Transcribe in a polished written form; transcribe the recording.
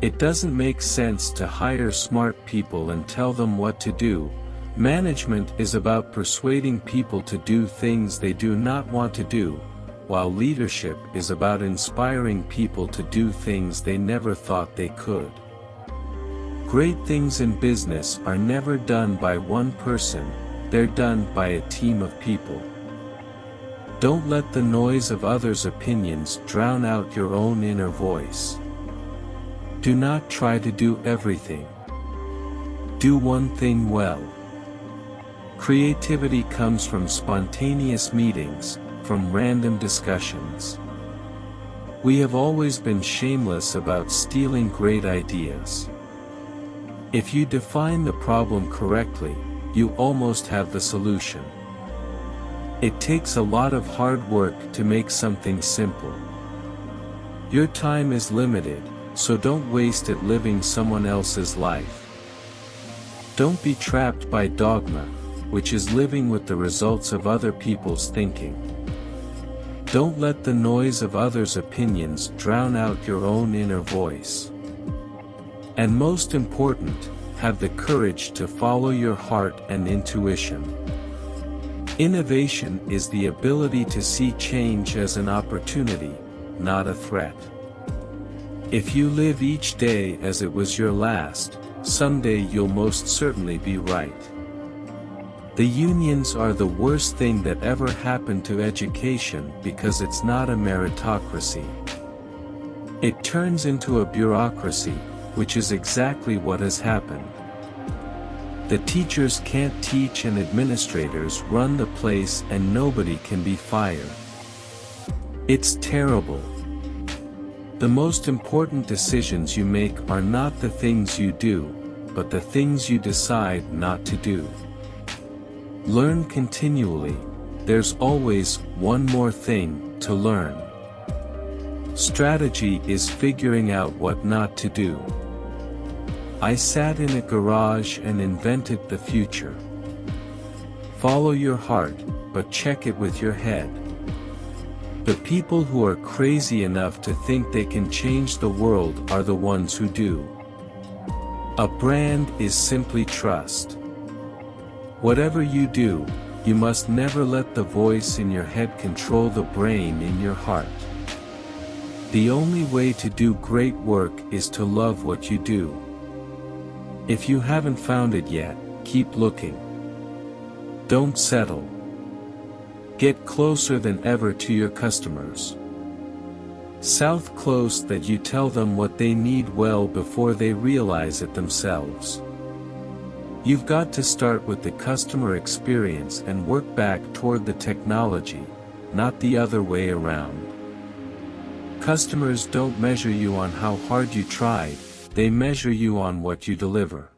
It doesn't make sense to hire smart people and tell them what to do. Management is about persuading people to do things they do not want to do, while leadership is about inspiring people to do things they never thought they could. Great things in business are never done by one person, they're done by a team of people. Don't let the noise of others' opinions drown out your own inner voice. Do not try to do everything. Do one thing well. Creativity comes from spontaneous meetings, from random discussions. We have always been shameless about stealing great ideas. If you define the problem correctly, you almost have the solution. It takes a lot of hard work to make something simple. Your time is limited, so don't waste it living someone else's life. Don't be trapped by dogma, which is living with the results of other people's thinking. Don't let the noise of others' opinions drown out your own inner voice. And most important, have the courage to follow your heart and intuition. Innovation is the ability to see change as an opportunity, not a threat. If you live each day as it was your last, someday you'll most certainly be right. The unions are the worst thing that ever happened to education because it's not a meritocracy. It turns into a bureaucracy, which is exactly what has happened. The teachers can't teach and administrators run the place and nobody can be fired. It's terrible. The most important decisions you make are not the things you do, but the things you decide not to do. Learn continually, there's always one more thing to learn. Strategy is figuring out what not to do. I sat in a garage and invented the future. Follow your heart, but check it with your head. The people who are crazy enough to think they can change the world are the ones who do. A brand is simply trust. Whatever you do, you must never let the voice in your head control the brain in your heart. The only way to do great work is to love what you do. If you haven't found it yet, keep looking. Don't settle. Get closer than ever to your customers. South close that you tell them what they need well before they realize it themselves. You've got to start with the customer experience and work back toward the technology, not the other way around. Customers don't measure you on how hard you tried, they measure you on what you deliver.